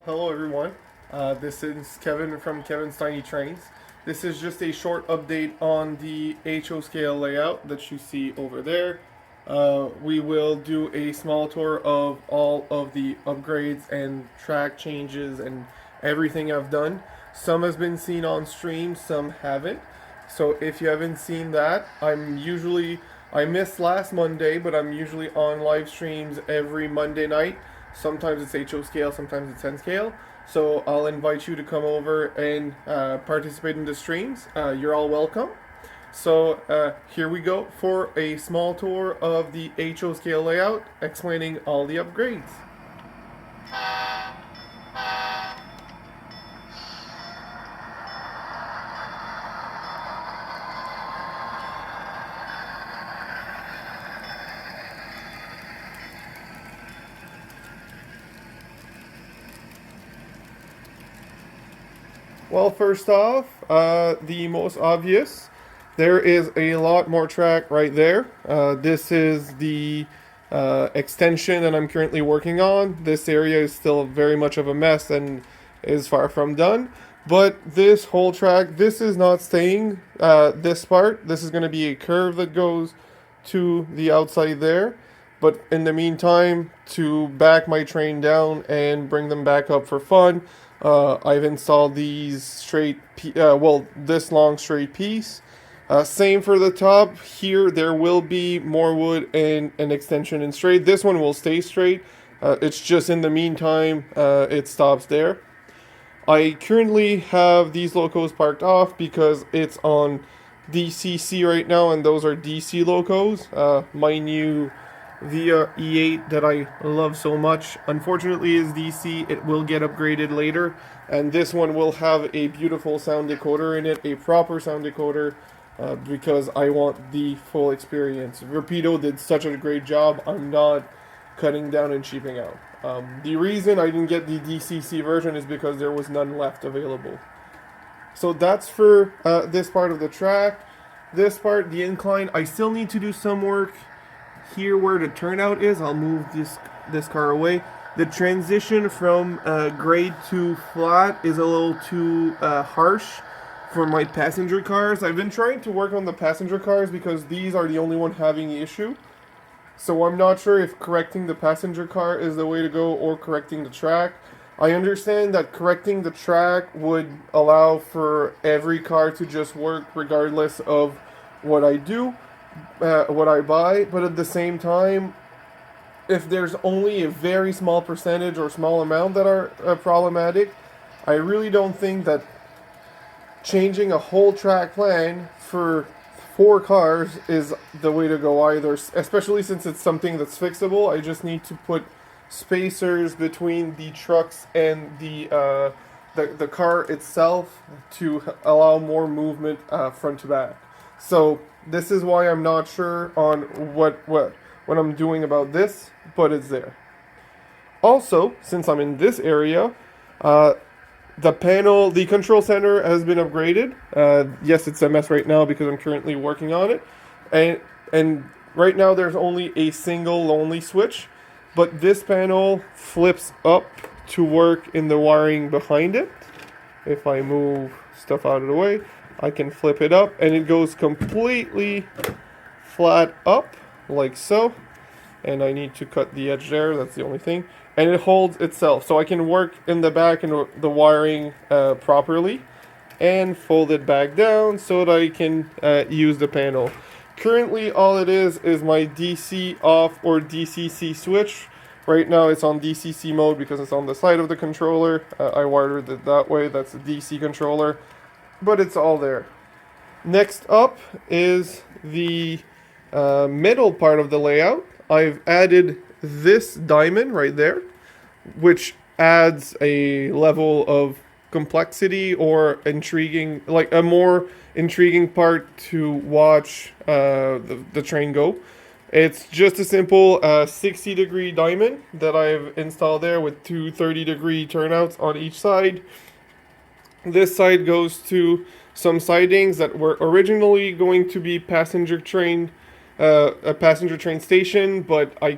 Hello everyone, this is Kevin from Kevin's Tiny Trains. This is just a short update on the HO scale layout that you see over there. We will do a small tour of all of the upgrades and track changes and everything I've done. Some has been seen on stream, some haven't. So if you haven't seen that, I missed last Monday, but I'm usually on live streams every Monday night. Sometimes it's HO scale, sometimes it's N scale. So I'll invite you to come over and participate in the streams. You're all welcome. So here we go for a small tour of the HO scale layout, explaining all the upgrades. Well, first off, the most obvious, there is a lot more track right there. This is the extension that I'm currently working on. This area is still very much of a mess and is far from done. But this whole track, this is not staying. This part, this is going to be a curve that goes to the outside there. But in the meantime, to back my train down and bring them back up for fun, I've installed these this long straight piece. Same for the top. Here, there will be more wood and an extension in straight. This one will stay straight. It's just in the meantime, it stops there. I currently have these locos parked off because it's on DCC right now, and those are DC locos. My new Via E8 that I love so much, unfortunately, is DC. It will get upgraded later, and this one will have a beautiful sound decoder in it, a proper sound decoder, because I want the full experience. Rapido did such a great job. I'm not cutting down and cheaping out. The reason I didn't get the DCC version is because there was none left available. So that's for this part of the track. This part, the incline, I still need to do some work here where the turnout is. I'll move this car away. The transition from grade to flat is a little too harsh for my passenger cars. I've been trying to work on the passenger cars because these are the only one having the issue. So I'm not sure if correcting the passenger car is the way to go or correcting the track. I understand that correcting the track would allow for every car to just work regardless of what I do, what I buy, but at the same time, if there's only a very small percentage or small amount that are problematic, I really don't think that changing a whole track plan for 4 cars is the way to go either, especially since it's something that's fixable. I just need to put spacers between the trucks and the car itself to allow more movement front to back. So this is why I'm not sure on what I'm doing about this, but it's there. Also, since I'm in this area, the control center has been upgraded. Yes, it's a mess right now because I'm currently working on it. And right now there's only a single lonely switch, but this panel flips up to work in the wiring behind it. If I move stuff out of the way, I can flip it up and it goes completely flat up like so. And I need to cut the edge there, that's the only thing. And it holds itself, so I can work in the back and the wiring properly and fold it back down so that I can use the panel. Currently, all it is my DC off or DCC switch. Right now it's on DCC mode because it's on the side of the controller. I wired it that way, that's a DC controller, but it's all there. Next up is the middle part of the layout. I've added this diamond right there, which adds a level of complexity or intriguing, like a more intriguing part to watch the train go. It's just a simple 60-degree diamond that I've installed there with two 30-degree turnouts on each side. This side goes to some sidings that were originally going to be a passenger train station, but I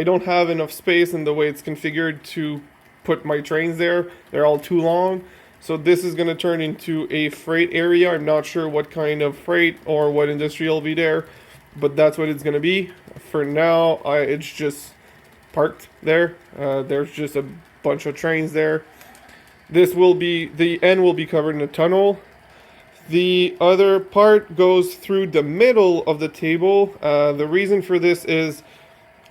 don't have enough space in the way it's configured to put my trains there. They're all too long. So this is going to turn into a freight area. I'm not sure what kind of freight or what industry will be there, but that's what it's going to be. For now, it's just parked there. There's just a bunch of trains there. This will be, the end will be covered in a tunnel. The other part goes through the middle of the table. The reason for this is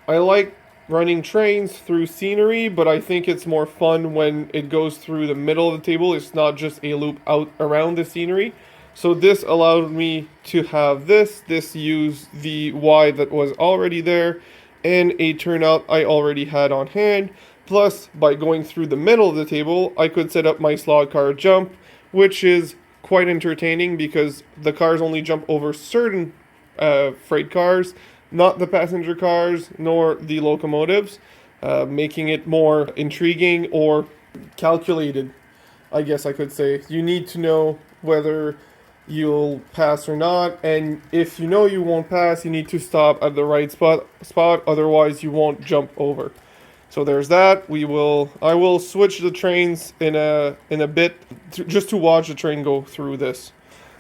I like running trains through scenery, but I think it's more fun when it goes through the middle of the table. It's not just a loop out around the scenery. So this allowed me to have this used the Y that was already there, and a turnout I already had on hand. Plus, by going through the middle of the table, I could set up my slot car jump, which is quite entertaining because the cars only jump over certain freight cars, not the passenger cars nor the locomotives, making it more intriguing or calculated, I guess I could say. You need to know whether you'll pass or not, and if you know you won't pass, you need to stop at the right spot, otherwise you won't jump over. So there's that. I will switch the trains in a bit just to watch the train go through this.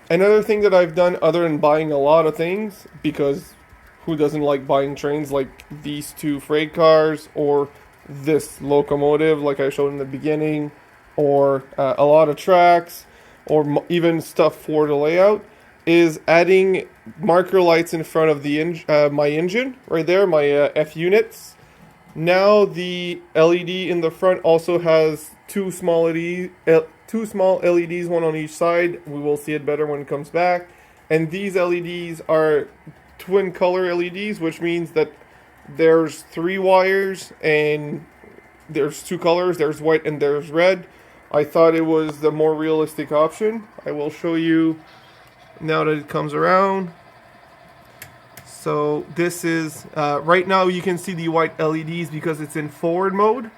Another thing that I've done other than buying a lot of things, because who doesn't like buying trains like these two freight cars or this locomotive like I showed in the beginning, or a lot of tracks, or even stuff for the layout, is adding marker lights in front of the my engine right there, my F units. Now the LED in the front also has two small LEDs, one on each side. We will see it better when it comes back. And these LEDs are twin color LEDs, which means that there's 3 wires and there's 2 colors. There's white and there's red. I thought it was the more realistic option. I will show you now that it comes around. So this is, right now you can see the white LEDs because it's in forward mode.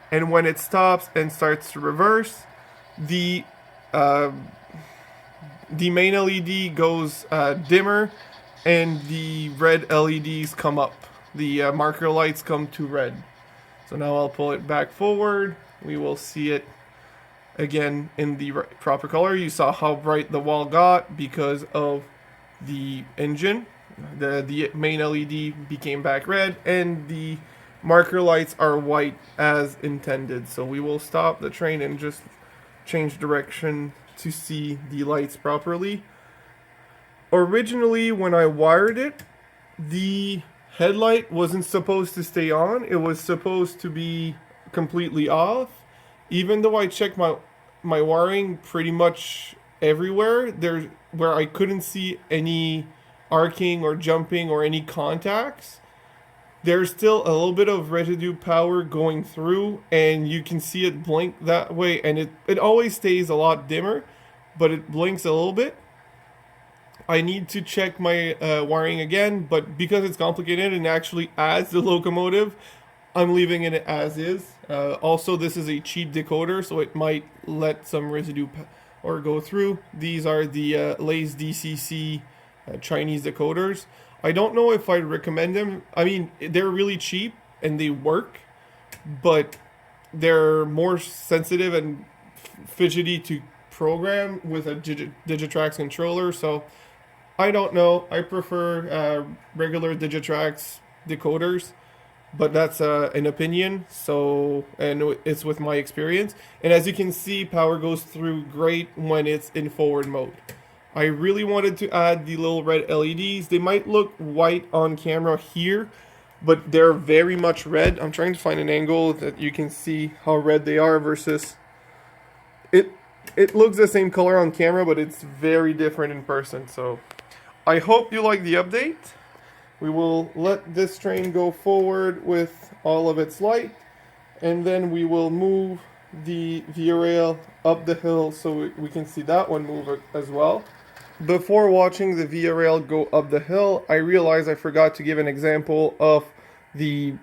And when it stops and starts to reverse, the main LED goes dimmer and the red LEDs come up. The marker lights come to red. So now I'll pull it back forward. We will see it again in the proper color. You saw how bright the wall got because of the engine. The main LED became back red and the marker lights are white as intended. So we will stop the train and just change direction to see the lights properly. Originally, when I wired it, the headlight wasn't supposed to stay on. It was supposed to be completely off. Even though I checked my wiring pretty much everywhere, where I couldn't see any arcing or jumping or any contacts, there's still a little bit of residue power going through, and you can see it blink that way, and it always stays a lot dimmer, but it blinks a little bit. I need to check my wiring again, but because it's complicated and actually adds the locomotive, I'm leaving it as is. Also, this is a cheap decoder, so it might let some residue or go through. These are the Lace DCC Chinese decoders. I don't know if I'd recommend them. I mean, they're really cheap and they work, but they're more sensitive and fidgety to program with a Digitrax controller. So I don't know. I prefer regular Digitrax decoders, but that's an opinion. So, and it's with my experience. And as you can see, power goes through great when it's in forward mode. I really wanted to add the little red LEDs. They might look white on camera here, but they're very much red. I'm trying to find an angle that you can see how red they are versus it looks the same color on camera, but it's very different in person. So I hope you like the update. We will let this train go forward with all of its light, and then we will move the Via Rail up the hill so we can see that one move as well. Before watching the Via Rail go up the hill, I realized I forgot to give an example of the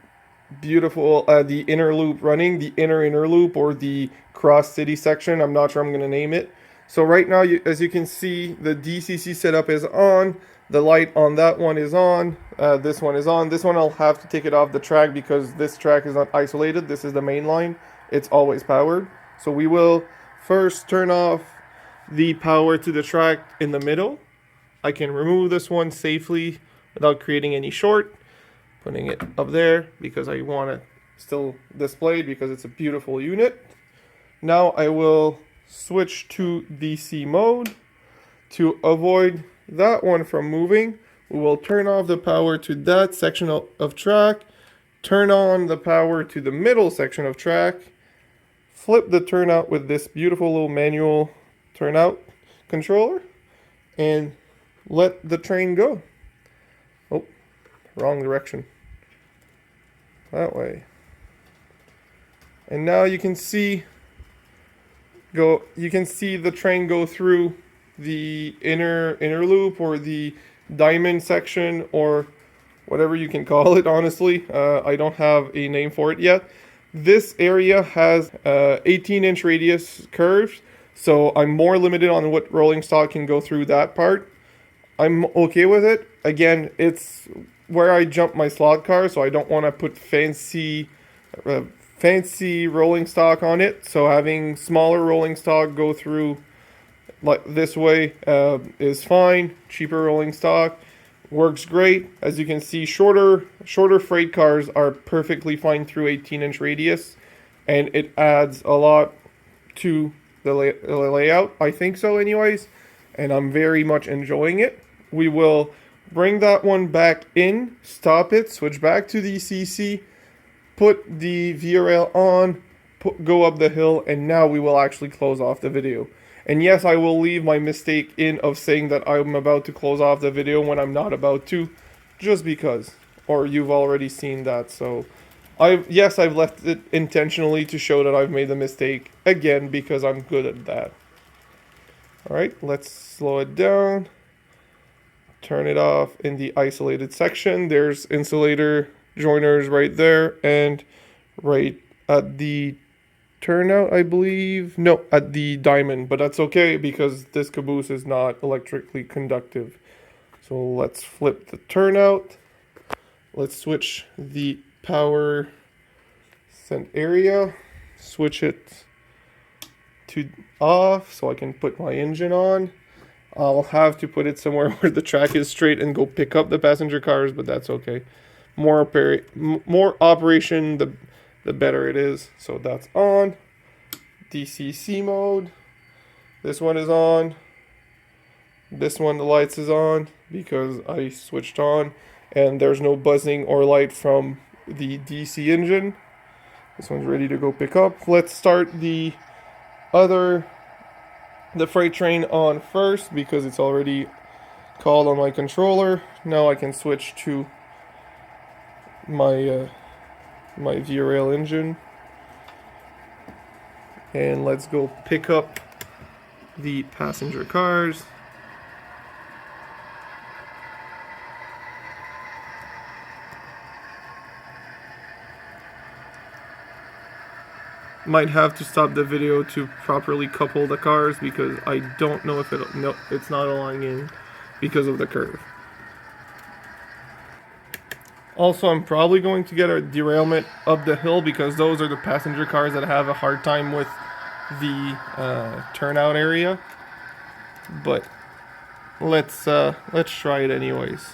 beautiful, the inner loop running, the inner loop, or the cross city section. I'm not sure I'm going to name it. So right now, as you can see, the DCC setup is on. The light on that one is on. This one is on. This one I'll have to take it off the track because this track is not isolated. This is the main line. it's always powered. So we will first turn off the power to the track in the middle. I can remove this one safely without creating any short. Putting it up there because I want it still displayed because it's a beautiful unit. Now I will switch to DC mode. To avoid that one from moving, we will turn off the power to that section of track, turn on the power to the middle section of track, flip the turnout with this beautiful little manual turnout controller, and let the train go. Oh, wrong direction. That way. And now you can see the train go through the inner loop, or the diamond section, or whatever you can call it. Honestly, I don't have a name for it yet. This area has 18-inch radius curves, so I'm more limited on what rolling stock can go through that part. I'm okay with it. Again, it's where I jump my slot car, so I don't want to put fancy rolling stock on it. So having smaller rolling stock go through like this way is fine. Cheaper rolling stock works great. As you can see, shorter freight cars are perfectly fine through 18-inch radius, and it adds a lot to the layout. I think so anyways, and I'm very much enjoying it. We will bring that one back in, stop it, switch back to the CC, put the VRL on, go up the hill, and now we will actually close off the video. And yes, I will leave my mistake in of saying that I'm about to close off the video when I'm not about to, just because, or you've already seen that. So I've left it intentionally to show that I've made the mistake again, because I'm good at that. Alright, let's slow it down. Turn it off in the isolated section. There's insulator joiners right there, and right at the turnout, I believe. No, at the diamond, but that's okay because this caboose is not electrically conductive. So let's flip the turnout. Let's switch the power sent area. Switch it to off so I can put my engine on. I'll have to put it somewhere where the track is straight and go pick up the passenger cars, but that's okay. More operation, the better it is. So that's on. DCC mode. This one is on. This one, the lights is on because I switched on, and there's no buzzing or light from the DC engine. This one's ready to go pick up. Let's start the freight train on first because it's already called on my controller. Now I can switch to my VRL engine, and let's go pick up the passenger cars. Might have to stop the video to properly couple the cars because I don't know if it's not aligning in because of the curve. Also, I'm probably going to get a derailment up the hill because those are the passenger cars that have a hard time with the turnout area. But let's try it anyways.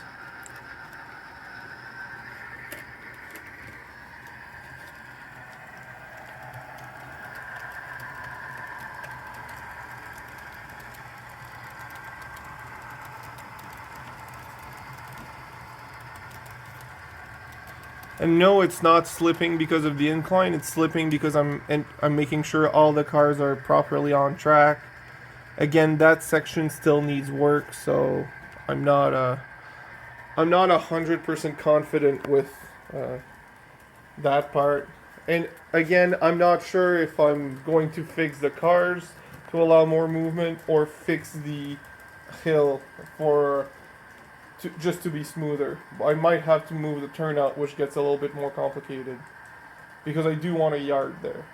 And no, it's not slipping because of the incline. It's slipping because I'm making sure all the cars are properly on track. Again, that section still needs work, so I'm not 100% confident with that part. And again, I'm not sure if I'm going to fix the cars to allow more movement or fix the hill just to be smoother. I might have to move the turnout, which gets a little bit more complicated because I do want a yard there.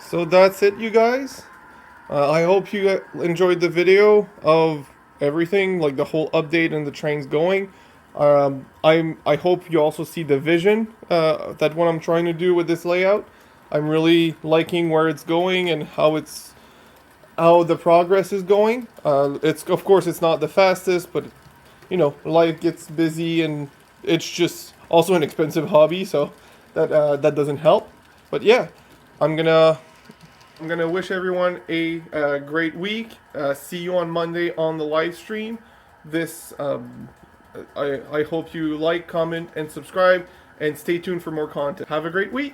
So that's it, you guys. I hope you enjoyed the video of everything, like the whole update and the trains going. I hope you also see the vision that what I'm trying to do with this layout. I'm really liking where it's going and how the progress is going. It's of course it's not the fastest, but you know life gets busy and it's just also an expensive hobby, so that doesn't help. But yeah, I'm gonna I'm gonna wish everyone a great week. See you on Monday on the live stream. This I hope you like, comment, and subscribe, and stay tuned for more content. Have a great week.